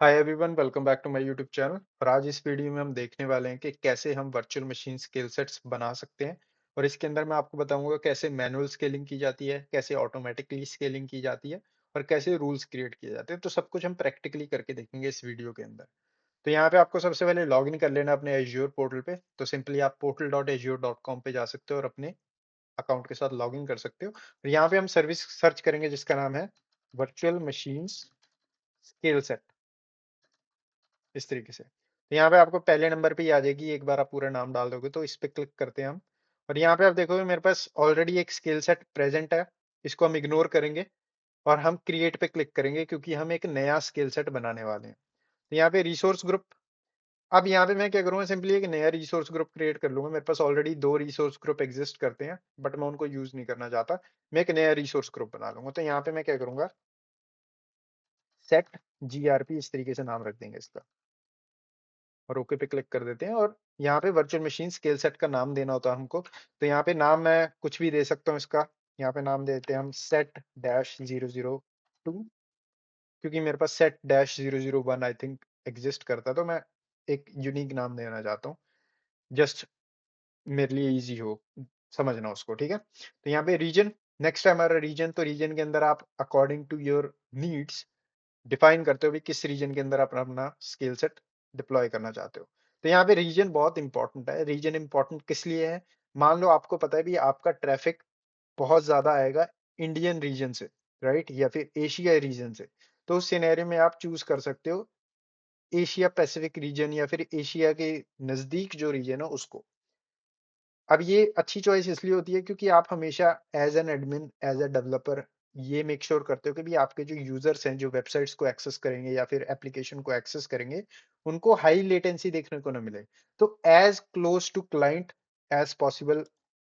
Hi everyone, welcome back to my YouTube channel. और आज इस वीडियो में हम देखने वाले हैं कि कैसे हम वर्चुअल मशीन स्केल सेट्स बना सकते हैं। और इसके अंदर मैं आपको बताऊंगा कैसे मैनुअल स्केलिंग की जाती है, कैसे ऑटोमेटिकली स्केलिंग की जाती है और कैसे रूल्स क्रिएट किए जाते हैं। तो सब कुछ हम प्रैक्टिकली करके देखेंगे इस वीडियो के अंदर। तो यहाँ पे आपको सबसे पहले लॉग इन कर लेना अपने एज्योर पोर्टल पे। तो सिंपली आप portal.azure.com पे जा सकते हो और अपने अकाउंट के साथ लॉग इन कर सकते हो। और यहाँ पे हम सर्विस सर्च करेंगे जिसका नाम है वर्चुअल मशीन्स स्केल सेट, इस तरीके से। तो यहाँ पे आपको पहले नंबर पे ही आ जाएगी, एक बार आप पूरा नाम डाल दोगे तो इस पे क्लिक करते हैं हम। और यहाँ पे आप देखोगे मेरे पास ऑलरेडी एक स्किल सेट प्रेजेंट है। इसको हम इग्नोर करेंगे और हम क्रिएट पे क्लिक करेंगे क्योंकि हम एक नया स्किल सेट बनाने वाले हैं। तो यहाँ पे रिसोर्स ग्रुप, अब यहाँ पे मैं क्या करूँगा, सिंपली एक नया रिसोर्स ग्रुप क्रिएट कर लूंगा। मेरे पास ऑलरेडी दो रिसोर्स ग्रुप एग्जिस्ट करते हैं बट मैं उनको यूज नहीं करना चाहता। मैं एक नया रिसोर्स ग्रुप बना लूंगा। तो यहाँ पे मैं क्या करूंगा, सेट GRP इस तरीके से नाम रख देंगे इसका और ओके पे क्लिक कर देते हैं। और यहाँ पे वर्चुअल मशीन स्केल सेट का नाम देना होता है हमको। तो यहाँ पे नाम मैं कुछ भी दे सकता हूँ इसका। यहाँ पे नाम देते हैं हम सेट डैश 002, क्योंकि मेरे पास set dash 001 I think exist करता है। तो मैं एक यूनिक नाम देना चाहता हूँ, जस्ट मेरे लिए इजी हो समझना उसको, ठीक है। तो यहाँ पे रीजन, नेक्स्ट है हमारा रीजन। तो रीजन के अंदर आप according to your needs define करते हो भी किस रीजन के अंदर अपना अपना स्किल सेट डिप्लॉय करना चाहते हो। तो यहाँ पे रीजन बहुत इंपॉर्टेंट है। रीजन इंपॉर्टेंट किस लिए है, मान लो आपको पता है भी आपका ट्रैफिक बहुत ज्यादा आएगा इंडियन रीजन से, राइट, या फिर एशिया रीजन से। तो उस सिनेरियो में आप चूज कर सकते हो एशिया पैसिफिक रीजन या फिर एशिया के नजदीक जो रीजन है उसको। अब ये अच्छी चॉइस इसलिए होती है क्योंकि आप हमेशा as an admin, as a developer ये मेक श्योर करते हो कि भी आपके जो यूजर्स हैं जो वेबसाइट्स को एक्सेस करेंगे या फिर एप्लीकेशन को एक्सेस करेंगे उनको हाई लेटेंसी देखने को ना मिले। तो as close to client as possible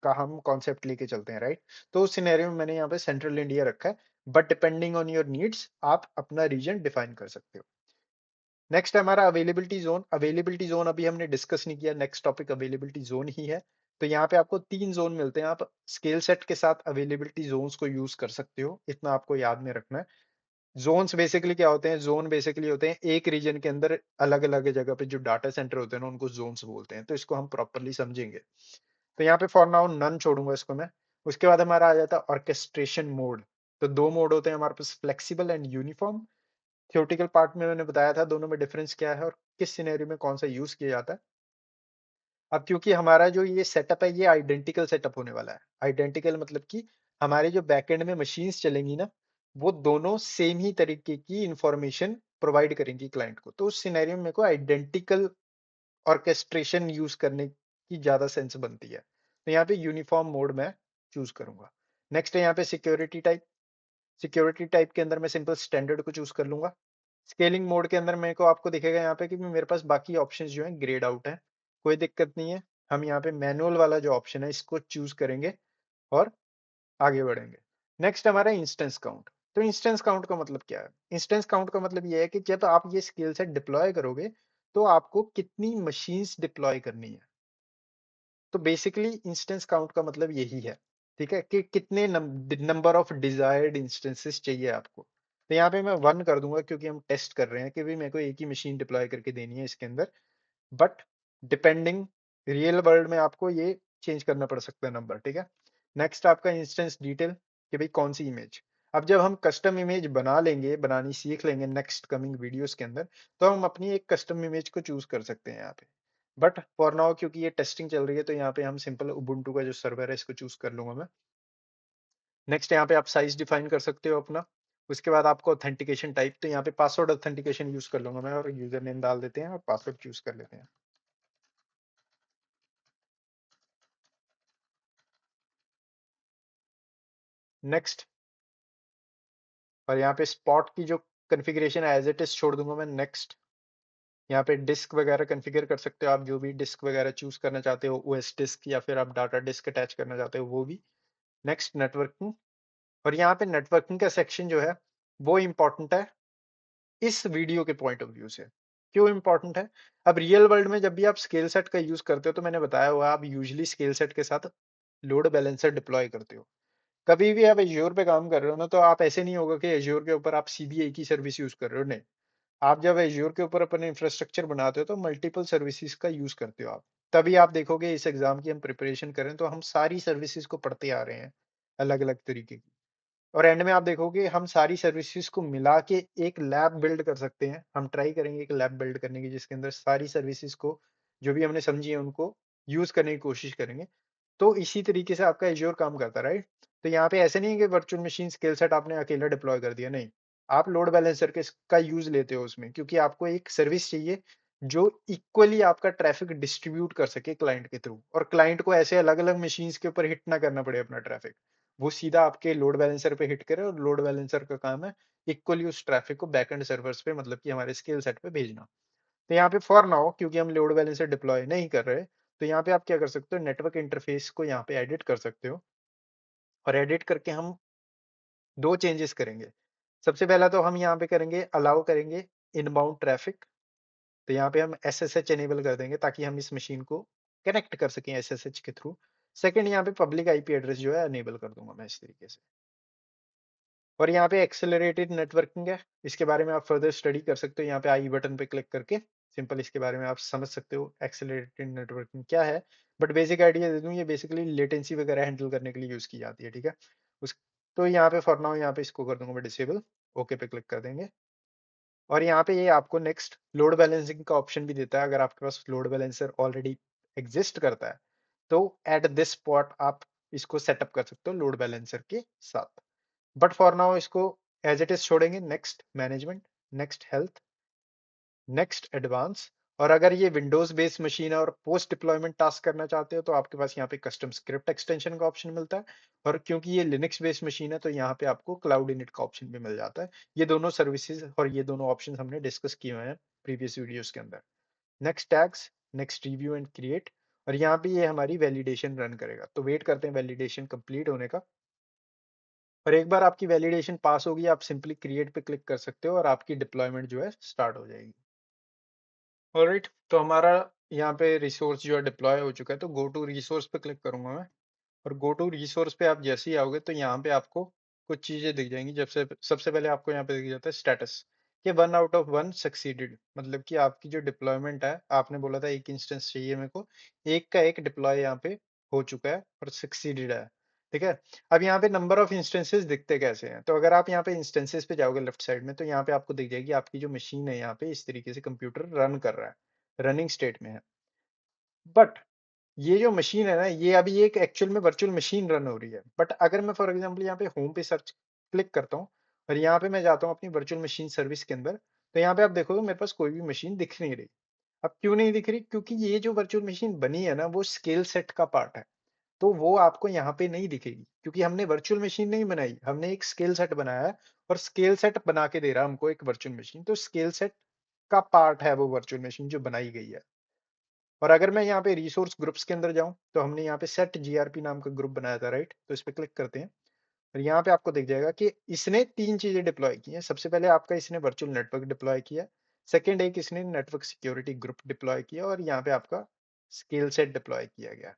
का हम कॉन्सेप्ट लेके चलते हैं, राइट। तो उस सिनेरियो में मैंने यहाँ पे सेंट्रल इंडिया रखा है, but depending on your needs आप अपना रीजन डिफाइन कर सकते हो। नेक्स्ट है हमारा अवेलेबिलिटी जोन। अवेलेबिलिटी जोन अभी हमने डिस्कस नहीं किया, नेक्स्ट टॉपिक अवेलेबिलिटी जोन ही है। तो यहाँ पे आपको 3 जोन मिलते हैं। आप स्केल सेट के साथ अवेलेबिलिटी जोन्स को यूज कर सकते हो, इतना आपको याद में रखना है। जोन्स बेसिकली क्या होते हैं, जोन बेसिकली होते हैं एक रीजन के अंदर अलग अलग जगह पे जो डाटा सेंटर होते हैं ना उनको जोन्स बोलते हैं। तो इसको हम प्रॉपरली समझेंगे। तो यहाँ पे फॉर नाउ नन छोड़ूंगा इसको मैं। उसके बाद हमारा आ जाता है ऑर्केस्ट्रेशन मोड। तो दो मोड होते हैं हमारे पास, flexible and uniform. Theoretical part में मैंने बताया था दोनों में डिफरेंस क्या है और किस सिनेरियो में कौन सा यूज किया जाता है। अब क्योंकि हमारा जो ये सेटअप है ये आइडेंटिकल सेटअप होने वाला है। आइडेंटिकल मतलब कि हमारे जो बैकएंड में मशीन्स चलेंगी ना वो दोनों सेम ही तरीके की इंफॉर्मेशन प्रोवाइड करेंगी क्लाइंट को। तो उस सिनेरियो में मेरे को आइडेंटिकल ऑर्केस्ट्रेशन यूज करने की ज्यादा सेंस बनती है। तो यहाँ पे यूनिफॉर्म मोड मैं चूज करूंगा। नेक्स्ट है यहाँ पे सिक्योरिटी टाइप। सिक्योरिटी टाइप के अंदर मैं सिंपल स्टैंडर्ड को चूज कर लूंगा। स्केलिंग मोड के अंदर मेरे को आपको दिखेगा यहाँ पे कि मेरे पास बाकी ऑप्शंस जो हैं ग्रेड आउट है। कोई दिक्कत नहीं है, हम यहाँ पे मैनुअल वाला जो ऑप्शन है इसको चूज करेंगे और आगे बढ़ेंगे। नेक्स्ट हमारा इंस्टेंस काउंट। तो इंस्टेंस काउंट का मतलब क्या है, इंस्टेंस काउंट का मतलब ये है कि जब आप ये स्किल सेट डिप्लॉय करोगे तो आपको कितनी मशीन्स डिप्लॉय करनी है। तो बेसिकली इंस्टेंस काउंट का मतलब यही है, ठीक है, कि कितने नंबर ऑफ डिजायर्ड इंस्टेंसेस चाहिए आपको। तो यहाँ पे मैं 1 कर दूंगा क्योंकि हम टेस्ट कर रहे हैं कि भाई मेरे को एक ही मशीन डिप्लॉय करके देनी है इसके अंदर। बट डिपेंडिंग रियल वर्ल्ड में आपको ये चेंज करना पड़ सकता है नंबर, ठीक है। नेक्स्ट आपका इंस्टेंस डिटेल, कि भाई कौन सी इमेज। अब जब हम कस्टम इमेज बना लेंगे, बनानी सीख लेंगे नेक्स्ट कमिंग वीडियोस के अंदर, तो हम अपनी एक कस्टम इमेज को चूज कर सकते हैं यहाँ पे। बट फॉर नाउ क्योंकि ये टेस्टिंग चल रही है तो यहाँ पे हम सिंपल उबुंटू का जो सर्वर है इसको चूज कर लूंगा मैं। नेक्स्ट यहाँ पे आप साइज डिफाइन कर सकते हो अपना। उसके बाद आपको ऑथेंटिकेशन टाइप, तो यहाँ पे पासवर्ड ऑथेंटिकेशन यूज कर लूंगा मैं और यूजर नेम डाल देते हैं और पासवर्ड चूज कर लेते हैं। नेक्स्ट, और यहाँ पे स्पॉट की जो कॉन्फ़िगरेशन है एज इट इज छोड़ दूंगा मैं। नेक्स्ट, यहाँ पे डिस्क वगैरह कॉन्फ़िगर कर सकते हो आप, जो भी डिस्क वगैरह चूज करना चाहते हो, ओएस डिस्क या फिर आप डाटा डिस्क अटैच करना चाहते हो वो भी। नेक्स्ट नेटवर्किंग, और यहाँ पे नेटवर्किंग का सेक्शन जो है वो इम्पोर्टेंट है इस वीडियो के पॉइंट ऑफ व्यू से। क्यों इंपॉर्टेंट है, अब रियल वर्ल्ड में जब भी आप स्केल सेट का यूज करते हो तो मैंने बताया हुआ आप यूजली स्केल सेट के साथ लोड बैलेंसर डिप्लॉय करते हो। कभी भी आप एज्योर पे काम कर रहे हो ना तो आप ऐसे नहीं होगा कि एज्योर के ऊपर आप सीधी एक ही सर्विस यूज कर रहे हो, नहीं। आप जब एज्योर के ऊपर अपने इंफ्रास्ट्रक्चर बनाते हो तो मल्टीपल सर्विसेज का यूज करते हो आप। तभी आप देखोगे इस एग्जाम की हम प्रिपरेशन करें तो हम सारी सर्विसेज को पढ़ते आ रहे हैं, अलग अलग तरीके की। और एंड में आप देखोगे हम सारी सर्विसेज को मिला के एक लैब बिल्ड कर सकते हैं। हम ट्राई करेंगे एक लैब बिल्ड करने की जिसके अंदर सारी सर्विसेज को जो भी हमने समझी है उनको यूज करने की कोशिश करेंगे। तो इसी तरीके से आपका एज्योर काम करता है, राइट। तो यहाँ पे ऐसे नहीं है कि वर्चुअल मशीन स्किल सेट आपने अकेला डिप्लॉय कर दिया, नहीं। आप लोड बैलेंसर के का यूज लेते हो उसमें, क्योंकि आपको एक सर्विस चाहिए जो इक्वली आपका ट्रैफिक डिस्ट्रीब्यूट कर सके क्लाइंट के थ्रू, और क्लाइंट को ऐसे अलग अलग मशीन्स के ऊपर हिट ना करना पड़े अपना ट्रैफिक। वो सीधा आपके लोड बैलेंसर पे हिट करे, और लोड बैलेंसर का काम है इक्वली उस ट्रैफिक को बैकएंड सर्वर्स पे, मतलब कि हमारे स्केल सेट पे भेजना। तो यहाँ पे फॉर नाउ क्योंकि हम लोड बैलेंसर डिप्लॉय नहीं कर रहे, तो यहाँ पे आप क्या कर सकते हो, नेटवर्क इंटरफेस को यहाँ पे एडिट कर सकते हो। और एडिट करके हम दो चेंजेस करेंगे। सबसे पहला तो हम यहाँ पे करेंगे, अलाउ करेंगे इनबाउंड ट्रैफिक। तो यहाँ पे हम एसएसएच एनेबल कर देंगे ताकि हम इस मशीन को कनेक्ट कर सकें एसएसएच के थ्रू। सेकंड, यहाँ पे पब्लिक आईपी एड्रेस जो है अनेबल कर दूंगा मैं इस तरीके से। और यहाँ पे एक्सेलरेटेड नेटवर्किंग है, इसके बारे में आप फर्दर स्टडी कर सकते हो। यहाँ पे आई बटन पे क्लिक करके सिंपल इसके बारे में आप समझ सकते हो एक्सेलरेटेड नेटवर्किंग क्या है। बट बेसिक आइडिया दे दूं, ये बेसिकली लेटेंसी वगैरह हैंडल करने के लिए यूज की जाती है, ठीक है। उस तो यहाँ पे फॉर नाउ यहाँ पे इसको कर दूंगा मैं डिसेबल। ओके पे क्लिक कर देंगे। और यहाँ पे ये आपको नेक्स्ट लोड बैलेंसिंग का ऑप्शन भी देता है। अगर आपके पास लोड बैलेंसर ऑलरेडी एग्जिस्ट करता है तो एट दिस स्पॉट आप इसको सेटअप कर सकते हो लोड बैलेंसर के साथ। बट फॉर नाउ इसको एज इट इज छोड़ेंगे। Next management, next health, next advance. और अगर ये विंडोज बेस्ड मशीन है और पोस्ट डिप्लॉयमेंट टास्क करना चाहते हो तो आपके पास यहाँ पे कस्टम स्क्रिप्ट एक्सटेंशन का ऑप्शन मिलता है। और क्योंकि ये लिनक्स बेस्ड मशीन है तो यहाँ पे आपको क्लाउड इनिट का ऑप्शन भी मिल जाता है। ये दोनों सर्विसेज और ये दोनों ऑप्शन हमने डिस्कस किए हुए हैं प्रीवियस वीडियोस के अंदर। Next tags, next review and create. और यहाँ पे ये हमारी वैलिडेशन रन करेगा, तो वेट करते हैं वैलिडेशन कंप्लीट होने का। और एक बार आपकी वैलिडेशन पास होगी आप सिंपली क्रिएट पे क्लिक कर सकते हो और आपकी डिप्लॉयमेंट जो है स्टार्ट हो जाएगी। ऑलराइट, तो हमारा यहाँ पे रिसोर्स जो है डिप्लॉय हो चुका है। तो गो टू रिसोर्स पे क्लिक करूंगा मैं। और गो टू रिसोर्स पे आप जैसे ही आओगे तो यहाँ पे आपको कुछ चीजें दिख जाएंगी। जब से सबसे पहले आपको यहाँ पे दिख जाता है स्टेटस, कि 1 आउट ऑफ 1 सक्सीडेड, मतलब कि आपकी जो डिप्लॉयमेंट है, आपने बोला था एक इंस्टेंस चाहिए मेरे को, एक का एक डिप्लॉय यहाँ पे हो चुका है और सक्सीडेड है, ठीक है। अब यहाँ पे नंबर ऑफ इंस्टेंसेस दिखते कैसे हैं, तो अगर आप यहाँ पे इंस्टेंसेस पे जाओगे लेफ्ट साइड में तो यहाँ पे आपको दिख जाएगी आपकी जो मशीन है, यहाँ पे इस तरीके से कंप्यूटर रन कर रहा है, रनिंग स्टेट में है। बट ये जो मशीन है ना, ये अभी एक एक्चुअल में वर्चुअल मशीन रन हो रही है। बट अगर मैं फॉर एग्जांपल यहाँ पे होम पे सर्च क्लिक करता हूँ और यहाँ पे मैं जाता हूँ अपनी वर्चुअल मशीन सर्विस के अंदर, तो यहाँ पे आप देखोगे मेरे पास कोई भी मशीन दिख नहीं रही। अब क्यों नहीं दिख रही, क्योंकि ये जो वर्चुअल मशीन बनी है ना वो स्केल सेट का पार्ट है। तो वो आपको यहाँ पे नहीं दिखेगी क्योंकि हमने वर्चुअल मशीन नहीं बनाई, हमने एक स्केल सेट बनाया है। और स्केल सेट बना के दे रहा है हमको एक वर्चुअल मशीन, तो स्केल सेट का पार्ट है वो वर्चुअल मशीन जो बनाई गई है। और अगर मैं यहाँ पे रिसोर्स ग्रुप्स के अंदर जाऊं तो हमने यहाँ पे सेट जीआरपी नाम का ग्रुप बनाया था, राइट। तो इस पे क्लिक करते हैं और यहाँ पे आपको दिख जाएगा कि इसने तीन चीजें डिप्लॉय की हैं। सबसे पहले आपका इसने वर्चुअल नेटवर्क डिप्लॉय किया, सेकंड एक इसने नेटवर्क सिक्योरिटी ग्रुप डिप्लॉय किया, और यहाँ पे आपका स्केल सेट डिप्लॉय किया गया।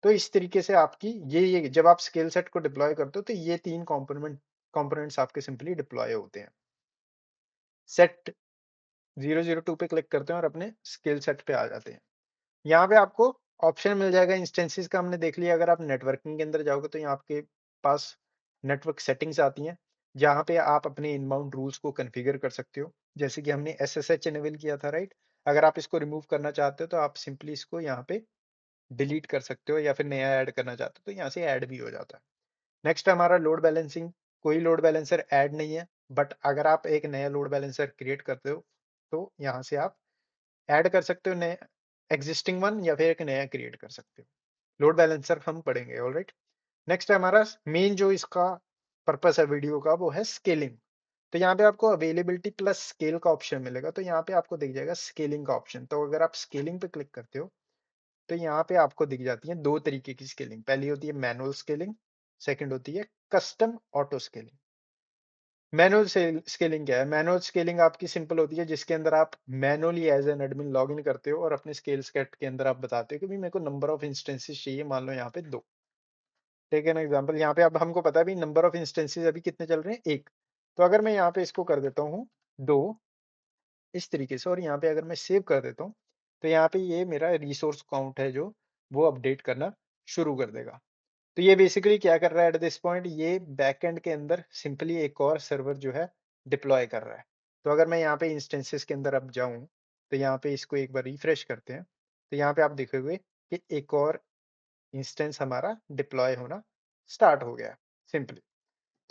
तो इस तरीके से आपकी ये जब आप स्केल सेट को डिप्लॉय करते हो तो ये तीन कंपोनेंट्स आपके सिंपली डिप्लॉय होते हैं। सेट 002 पे क्लिक करते हैं और अपने स्केल सेट पे आ जाते हैं। यहाँ पे आपको ऑप्शन मिल जाएगा इंस्टेंसेस का, हमने देख लिया। अगर आप नेटवर्किंग के अंदर जाओगे तो यहाँ आपके पास नेटवर्क सेटिंग्स आती हैं, जहाँ पे आप अपने इनबाउंड रूल्स को कॉन्फ़िगर कर सकते हो, जैसे कि हमने एसएसएच एनेबल किया था, राइट। अगर आप इसको रिमूव करना चाहते हो तो आप सिंपली इसको यहाँ पे डिलीट कर सकते हो, या फिर नया ऐड करना चाहते हो तो यहाँ से ऐड भी हो जाता है। नेक्स्ट हमारा लोड बैलेंसिंग। कोई लोड बैलेंसर ऐड नहीं है, बट अगर आप एक नया लोड बैलेंसर क्रिएट करते हो तो यहाँ से आप ऐड कर सकते हो नए एग्जिस्टिंग वन, या फिर एक नया क्रिएट कर सकते हो। लोड बैलेंसर हम पढ़ेंगे, ऑलराइट। नेक्स्ट है हमारा मेन जो इसका पर्पस है वीडियो का, वो है स्केलिंग। तो यहाँ पे आपको अवेलेबिलिटी प्लस स्केल का ऑप्शन मिलेगा, तो यहाँ पे आपको दिख जाएगा स्केलिंग का ऑप्शन। तो अगर आप स्केलिंग पे क्लिक करते हो तो यहाँ पे आपको दिख जाती है दो तरीके की स्केलिंग। पहली होती है मैनुअल स्केलिंग, सेकंड होती है custom auto scaling. Manual scaling क्या है? मैनुअल स्केलिंग आपकी सिंपल होती है जिसके अंदर आप manually as an admin log in करते हो और अपने स्केल स्केट के अंदर आप बताते हो कि भाई मेरे को नंबर ऑफ इंस्टेंसेस चाहिए, मान लो यहाँ पे 2। टेक एन एग्जांपल, यहाँ पे अब हमको पता है भाई नंबर ऑफ इंस्टेंसेस अभी कितने चल रहे हैं, 1। तो अगर मैं यहाँ पे इसको कर देता हूँ 2, इस तरीके से। और यहाँ पे अगर मैं सेव कर देता हूँ, तो यहाँ पे ये मेरा रिसोर्स काउंट है जो वो अपडेट करना शुरू कर देगा। तो ये बेसिकली क्या कर रहा है एट दिस पॉइंट, ये बैकएंड के अंदर सिंपली एक और सर्वर जो है डिप्लॉय कर रहा है। तो अगर मैं यहाँ पे इंस्टेंसेस के अंदर अब जाऊँ, तो यहाँ पे इसको एक बार रिफ्रेश करते हैं, तो यहाँ पे आप देखोगे कि एक और इंस्टेंस हमारा डिप्लॉय होना स्टार्ट हो गया सिंपली।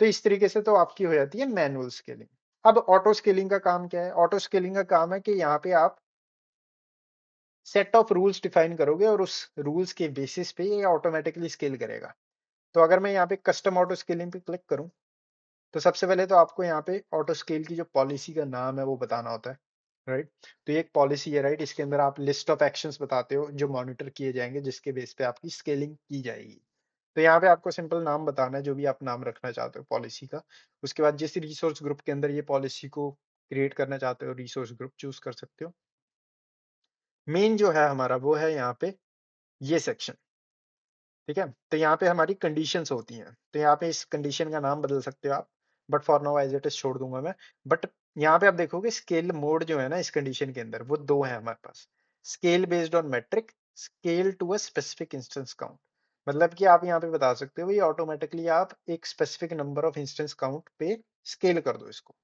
तो इस तरीके से तो आपकी हो जाती है मैनुअल स्केलिंग। अब ऑटो स्केलिंग का काम क्या है? ऑटो स्केलिंग का काम है कि यहाँ पे आप सेट ऑफ रूल्स डिफाइन करोगे और उस रूल्स के बेसिस पे ये ऑटोमेटिकली स्केल करेगा। तो अगर मैं यहाँ पे कस्टम ऑटो स्केलिंग पे क्लिक करूँ, तो सबसे पहले तो आपको यहाँ पे ऑटो स्केल की जो पॉलिसी का नाम है वो बताना होता है, राइट? तो ये एक पॉलिसी है, राइट? इसके अंदर आप लिस्ट ऑफ एक्शंस बताते हो जो मॉनिटर किए जाएंगे, जिसके बेस पे आपकी स्केलिंग की जाएगी। तो यहाँ पे आपको सिंपल नाम बताना है जो भी आप नाम रखना चाहते हो पॉलिसी का। उसके बाद जिस रिसोर्स ग्रुप के अंदर ये पॉलिसी को क्रिएट करना चाहते हो, रिसोर्स ग्रुप चूज कर सकते हो। मेन जो है हमारा वो है यहाँ पे ये सेक्शन, ठीक है? तो यहाँ पे हमारी कंडीशंस होती हैं, तो यहाँ पे इस कंडीशन का नाम बदल सकते हो आप, but for now as it is छोड़ दूंगा मैं। बट यहाँ पे आप देखोगे स्केल मोड जो है ना इस कंडीशन के अंदर, वो दो है हमारे पास। Scale based on metric, scale to a specific instance count. मतलब कि आप यहाँ पे बता सकते हो ये ऑटोमेटिकली आप एक specific number of instance count पे स्केल कर दो इसको।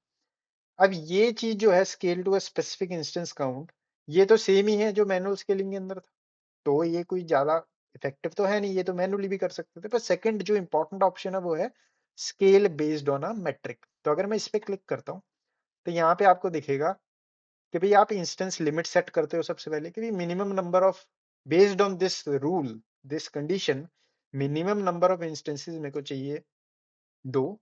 अब ये चीज जो है scale to a specific instance count, ये तो सेम ही है जो मैनुअल स्केलिंग के अंदर था। तो ये कोई ज्यादा इफेक्टिव तो है नहीं, ये तो मैनुअली भी कर सकते थे। पर सेकंड जो इंपॉर्टेंट ऑप्शन है वो है scale based on a metric. तो अगर मैं इस पे क्लिक करता हूँ, तो यहाँ पे आपको दिखेगा कि भाई आप इंस्टेंस लिमिट सेट करते हो सबसे पहले कि भाई minimum number of, based on this rule, this condition, minimum number of instances मेरे को चाहिए 2,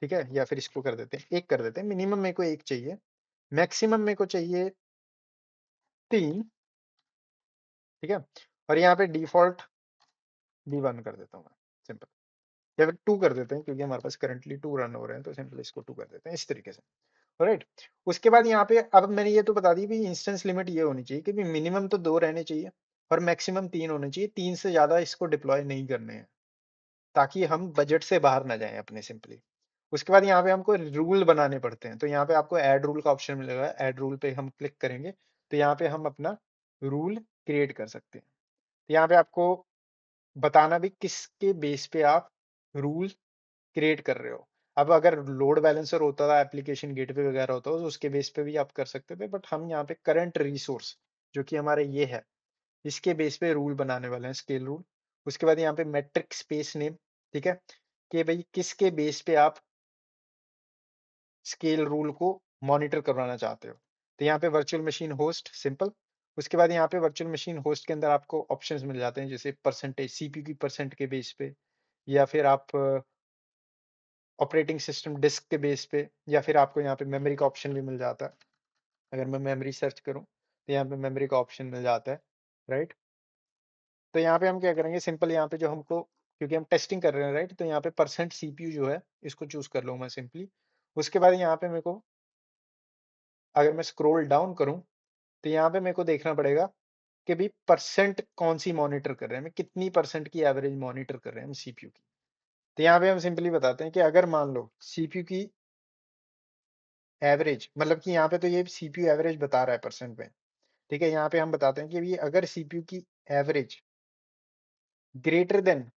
ठीक है? या फिर इसको कर देते हैं 1 कर देते हैं। मिनिमम मेरे को 1 चाहिए, मैक्सिमम मेरे को चाहिए 3, ठीक है? और यहाँ पे डिफॉल्ट B1 कर देता हूँ मैं, सिंपल। या फिर 2 कर देते हैं क्योंकि हमारे पास करंटली 2 रन हो रहे हैं, तो सिंपल इसको 2 कर देते हैं इस तरीके से, राइट? उसके बाद यहाँ पे अब मैंने ये तो बता दी भी इंस्टेंस लिमिट ये होनी चाहिए कि मिनिमम तो 2 रहने चाहिए और मैक्सिमम 3 होने चाहिए। 3 से ज्यादा इसको डिप्लॉय नहीं करने हैं, ताकि हम बजट से बाहर ना जाएं अपने सिंपली। उसके बाद यहाँ पे हमको रूल बनाने पड़ते हैं, तो यहाँ पे आपको ऐड रूल का ऑप्शन मिलेगा। ऐड रूल पे हम क्लिक करेंगे, तो यहाँ पे हम अपना रूल क्रिएट कर सकते हैं। तो यहाँ पे आपको बताना भी किसके बेस पे आप रूल क्रिएट कर रहे हो। अब अगर लोड बैलेंसर होता था, एप्लीकेशन गेटवे वगैरह होता तो उसके बेस पे भी आप कर सकते थे, बट हम यहाँ पे करंट रिसोर्स जो कि हमारे ये है, इसके बेस पे रूल बनाने वाले हैं, स्केल रूल। उसके बाद यहाँ पे मेट्रिक स्पेस नेम, ठीक है? कि भाई किसके बेस पे आप स्केल रूल को मॉनिटर करवाना चाहते हो। तो यहाँ पे वर्चुअल मशीन होस्ट, सिंपल। उसके बाद यहाँ पे वर्चुअल मशीन होस्ट के अंदर आपको ऑप्शंस मिल जाते हैं, जैसे परसेंटेज, सीपीयू की परसेंट के बेस पे, या फिर आप ऑपरेटिंग सिस्टम डिस्क के बेस पे, या फिर आपको यहाँ पे मेमोरी का ऑप्शन भी मिल जाता है। अगर मैं मेमोरी सर्च करूँ, तो यहाँ पे मेमोरी का ऑप्शन मिल जाता है, राइट? तो यहाँ पे हम क्या करेंगे, सिंपल यहाँ पे जो हमको, क्योंकि हम टेस्टिंग कर रहे हैं, राइट? तो यहाँ पे परसेंट सीपीयू जो है इसको चूज कर लूँ मैं सिंपली। उसके बाद यहाँ पे मेरे को, अगर मैं स्क्रॉल डाउन करूँ, तो यहाँ पे मेरे को देखना पड़ेगा कि भाई परसेंट कौन सी मॉनिटर कर रहे हैं, मैं कितनी परसेंट की एवरेज मॉनिटर कर रहे हैं हम सीपीयू की। तो यहाँ पे हम सिंपली बताते हैं कि अगर मान लो सीपीयू की एवरेज, मतलब कि यहाँ पे तो ये सीपीयू एवरेज बता रहा है परसेंट में, ठीक है? यहाँ पे हम बताते हैं कि ये अगर सीपीयू की एवरेज ग्रेटर देन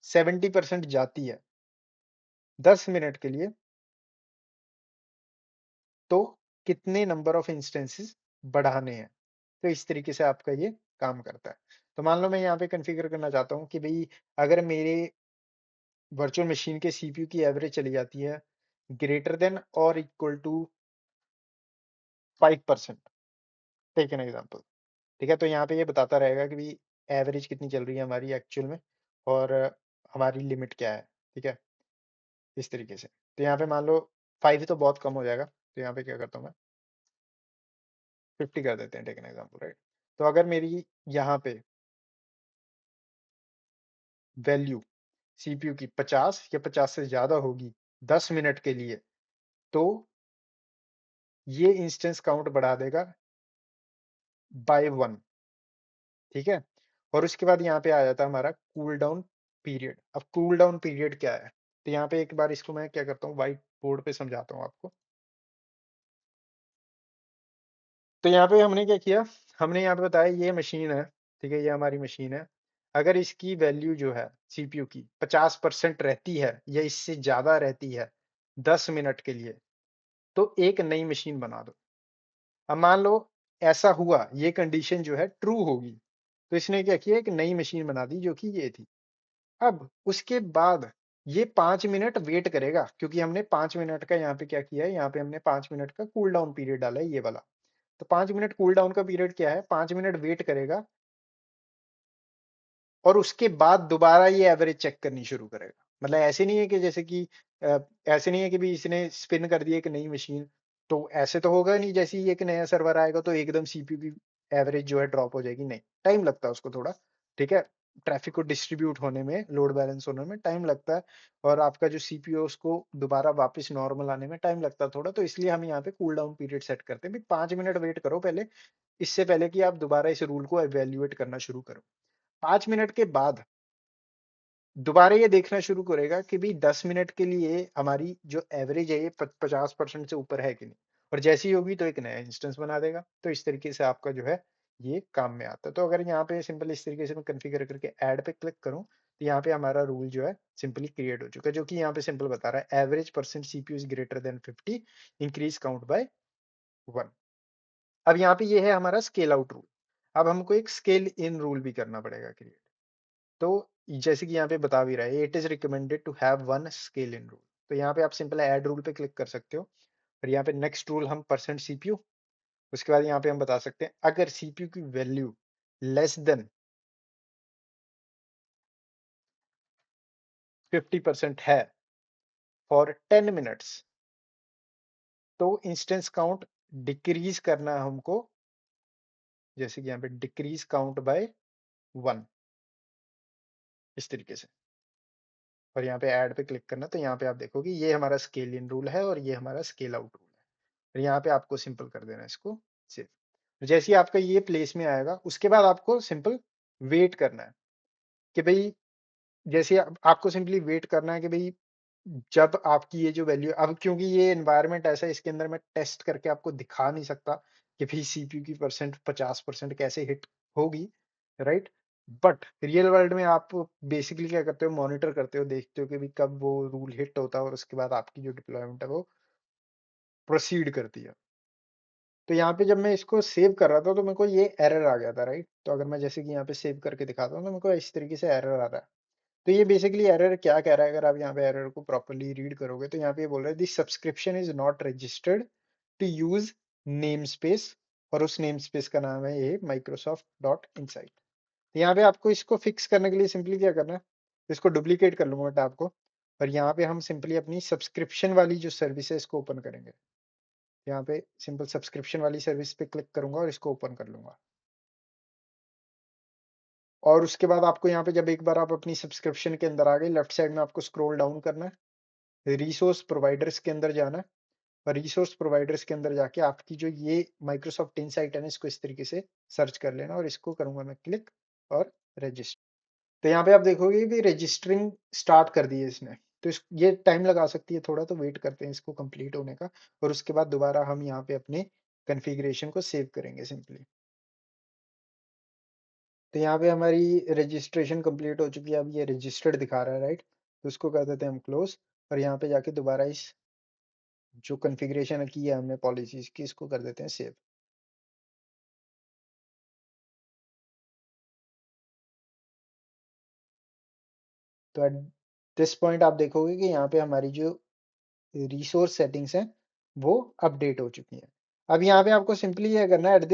70% जाती है 10 मिनट के लिए, तो कितने नंबर ऑफ इंस्टेंसेस बढ़ाने हैं। तो इस तरीके से आपका ये काम करता है। तो मान लो मैं यहाँ पे कॉन्फ़िगर करना चाहता हूँ कि भाई अगर मेरे वर्चुअल मशीन के सीपीयू की एवरेज चली जाती है ग्रेटर देन और equal to 5%, take an example, ठीक है? तो यहाँ पे ये बताता रहेगा कि भाई एवरेज कितनी चल रही है हमारी एक्चुअल में, और हमारी लिमिट क्या है, ठीक है? इस तरीके से। तो यहाँ पे मान लो 5 तो बहुत कम हो जाएगा, तो यहाँ पे क्या करता हूँ मैं, 50 कर देते हैं, टेक एन एग्जांपल, राइट? तो अगर मेरी यहाँ पे वैल्यू सीपीयू की 50 या 50 से ज्यादा होगी 10 मिनट के लिए, तो ये इंस्टेंस काउंट बढ़ा देगा बाय 1, ठीक है? और उसके बाद यहाँ पे आ जाता है हमारा कूल डाउन पीरियड। अब कूल डाउन पीरियड क्या है, तो यहाँ पे एक बार इसको मैं क्या करता हूँ, व्हाइट बोर्ड पे समझाता हूँ आपको। तो यहाँ पे हमने क्या किया, हमने यहाँ पे बताया ये मशीन है, ठीक है, ये हमारी मशीन है। अगर इसकी वैल्यू जो है सीपीयू की 50% रहती है या इससे ज्यादा रहती है 10 मिनट के लिए, तो एक नई मशीन बना दो। अब मान लो ऐसा हुआ, ये कंडीशन जो है ट्रू होगी, तो इसने क्या किया, एक नई मशीन बना दी जो कि ये थी। अब उसके बाद ये 5 मिनट वेट करेगा, क्योंकि हमने 5 मिनट का यहाँ पे क्या किया है, यहाँ पे हमने 5 मिनट का कूल डाउन पीरियड डाला है, ये वाला। तो 5 मिनट कूल डाउन का पीरियड क्या है, 5 मिनट वेट करेगा और उसके बाद दोबारा ये एवरेज चेक करनी शुरू करेगा। मतलब ऐसे नहीं है कि जैसे कि ऐसे नहीं है कि भी इसने स्पिन कर दी एक नई मशीन, तो ऐसे तो होगा नहीं, जैसे ही एक नया सर्वर आएगा तो एकदम सीपीयू की एवरेज जो है ड्रॉप हो जाएगी, नहीं, टाइम लगता है उसको थोड़ा, ठीक है। ट्रैफिक को डिस्ट्रीब्यूट होने में, लोड बैलेंस होने में टाइम लगता है, और आपका जो सीपीयू है उसको दोबारा वापस नॉर्मल आने में टाइम लगता है थोड़ा, तो इसलिए हम यहाँ पे कूल डाउन पीरियड सेट करते हैं, भी 5 मिनट वेट करो पहले, इससे पहले कि आप दोबारा इस रूल को एवेल्युएट करना शुरू करो। 5 मिनट के बाद दोबारा ये देखना शुरू करेगा कि भाई 10 मिनट के लिए हमारी जो एवरेज है ये 50% से ऊपर है कि नहीं, और जैसी होगी तो एक नया इंस्टेंस बना देगा। तो इस तरीके से आपका जो है ये काम में आता है। तो अगर यहाँ पे सिंपल इस तरीके से मैं कॉन्फ़िगर करके ऐड पे क्लिक करूँ, तो यहाँ पे हमारा रूल जो है सिंपली क्रिएट हो चुका है, जो कि यहाँ पे सिंपल बता रहा है average percent CPU is greater than 50, increase count by 1। अब यहाँ पे ये है हमारा स्केल आउट रूल। अब हमको एक स्केल इन रूल भी करना पड़ेगा क्रिएट। तो जैसे कि यहाँ पे बता भी रहा है, it is recommended to have one scale in rule. तो यहाँ पे आप सिंपल ऐड रूल पे क्लिक कर सकते हो, और यहाँ पे नेक्स्ट रूल हम परसेंट सीपीयू, उसके बाद यहाँ पे हम बता सकते हैं अगर सीपीयू की वैल्यू लेस देन 50% है फॉर 10 मिनट्स, तो इंस्टेंस काउंट डिक्रीज करना है हमको, जैसे कि यहाँ पे डिक्रीज काउंट बाय 1, इस तरीके से। और यहाँ पे ऐड पे क्लिक करना, तो यहाँ पे आप देखोगे ये हमारा स्केल इन रूल है और ये हमारा स्केल आउट रूल है। और यहाँ पे आपको सिंपल कर देना है इसको सेव। जैसे ही आपका ये प्लेस में आएगा, उसके बाद आपको सिंपल वेट करना है कि भाई, जैसे आपको सिंपली वेट करना है कि भाई जब आपकी ये जो वैल्यू, अब क्योंकि ये एनवायरनमेंट ऐसा है, इसके अंदर मैं टेस्ट करके आपको दिखा नहीं सकता कि भाई सीपीयू की परसेंट 50% कैसे हिट होगी, राइट। बट रियल वर्ल्ड में आप बेसिकली क्या करते हो, मॉनिटर करते हो, देखते हो कि भाई कब वो रूल हिट होता है और उसके बाद आपकी जो डिप्लॉयमेंट है वो प्रोसीड करती है। तो यहाँ पे जब मैं इसको सेव कर रहा था तो मेरे को ये एरर आ गया था, राइट। तो अगर मैं जैसे कि यहाँ पे सेव करके दिखाता हूँ तो मेरे को इस तरीके से एरर आ रहा है। तो ये बेसिकली एरर क्या कह रहा है, अगर आप यहाँ पे एरर को प्रॉपर्ली रीड करोगे तो यहाँ पे ये बोल रहा है this subscription is not registered to use namespace, और उस नेम स्पेस का नाम है ये माइक्रोसॉफ्ट डॉट इनसाइट। तो यहाँ पे आपको इसको फिक्स करने के लिए सिंपली क्या करना है, इसको डुप्लीकेट कर लूंगा टैब को, और यहाँ पे हम सिंपली अपनी सब्सक्रिप्शन वाली जो सर्विस है इसको ओपन करेंगे। यहाँ पे सिंपल सब्सक्रिप्शन वाली सर्विस पे क्लिक करूंगा और इसको ओपन कर लूंगा। और उसके बाद आपको यहाँ पे जब एक बार आप अपनी सब्सक्रिप्शन के अंदर आ गए, लेफ्ट साइड में आपको स्क्रॉल डाउन करना है, रिसोर्स प्रोवाइडर्स के अंदर जाना है, और रिसोर्स प्रोवाइडर्स के अंदर जाके आपकी जो ये माइक्रोसॉफ्ट इनसाइट है ना, इसको इस तरीके से सर्च कर लेना, और इसको करूंगा मैं क्लिक और रजिस्टर। तो यहाँ पे आप देखोगे कि रजिस्टरिंग स्टार्ट कर दी है इसने। तो ये टाइम लगा सकती है थोड़ा, तो वेट करते हैं इसको कंप्लीट होने का, और उसके बाद दोबारा हम यहाँ पे अपने कॉन्फ़िगरेशन को सेव करेंगे सिंपली। तो यहाँ पे हमारी रजिस्ट्रेशन कंप्लीट हो चुकी है, अब ये रजिस्टर्ड दिखा रहा है, राइट। तो उसको कर देते हैं हम क्लोज, और यहाँ पे जाके दोबारा इस जो कॉन्फ़िगरेशन की है हमने पॉलिसीज की, इसको कर देते हैं सेव। तो एट दिस पॉइंट आप देखोगे कि यहाँ पे हमारी जो रिसोर्स सेटिंग्स हैं वो अपडेट हो चुकी हैं। अब यहाँ पे आपको सिंपली ये करना है एट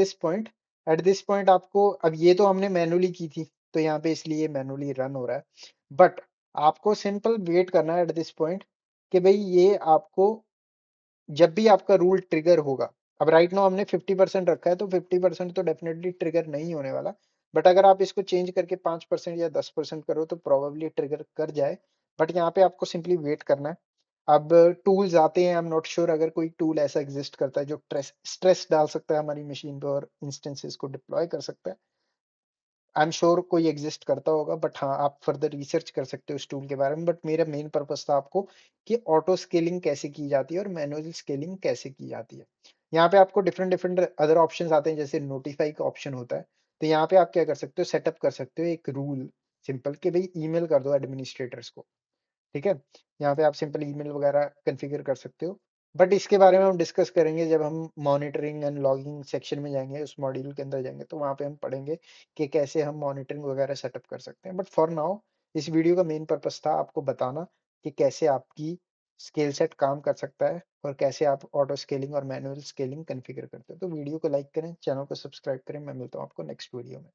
दिस पॉइंट आपको, अब ये तो हमने मैनुअली की थी, तो यहाँ पे इसलिए मैनुअली रन हो रहा है। बट आपको सिंपल वेट करना है एट दिस पॉइंट कि भाई ये आपको जब भी आपका रूल ट्रिगर होगा, अब राइट नाउ हमने 50% रखा है, तो 50% तो डेफिनेटली ट्रिगर नहीं होने वाला। बट अगर आप इसको चेंज करके 5% या 10% करो तो प्रोबेबली ट्रिगर कर जाए। बट यहाँ पे आपको सिंपली वेट करना है। अब टूल्स आते हैं, आई एम नॉट श्योर अगर कोई टूल ऐसा एग्जिस्ट करता है जो स्ट्रेस डाल सकता है हमारी मशीन पे और इंस्टेंसेस को डिप्लॉय कर सकता है। आई एम श्योर कोई एग्जिस्ट करता होगा, बट हाँ, आप फर्दर रिसर्च कर सकते हो इस टूल के बारे में। बट मेरा मेन पर्पस था आपको कि ऑटो स्केलिंग कैसे की जाती है और मैनुअल स्केलिंग कैसे की जाती है। यहाँ पे आपको डिफरेंट डिफरेंट अदर ऑप्शंस आते हैं, जैसे नोटिफाई का ऑप्शन होता है। तो यहाँ पे आप क्या कर सकते हो, सेटअप कर सकते हो एक रूल सिंपल कि भाई ईमेल कर दो एडमिनिस्ट्रेटर्स को। ठीक है? यहाँ पे आप सिंपल ईमेल वगैरह कॉन्फ़िगर कर सकते हो। बट इसके बारे में हम डिस्कस करेंगे जब हम मॉनिटरिंग एंड लॉगिंग सेक्शन में जाएँगे, उस मॉड्यूल के अंदर जाएँगे, तो वहाँ पे हम पढ़ेंगे कि कैसे हम मॉनिटरिंग वगैरह सेटअप कर सकते हैं। बट फॉर नाउ इस वीडियो का मेन पर्पज़ था आपको बताना कि कैसे आपकी स्केल सेट काम कर सकता है और कैसे आप ऑटो स्केलिंग और मैनुअल स्केलिंग कॉन्फ़िगर करते हो। तो वीडियो को लाइक करें, चैनल को सब्सक्राइब करें। मैं मिलता हूँ आपको नेक्स्ट वीडियो में।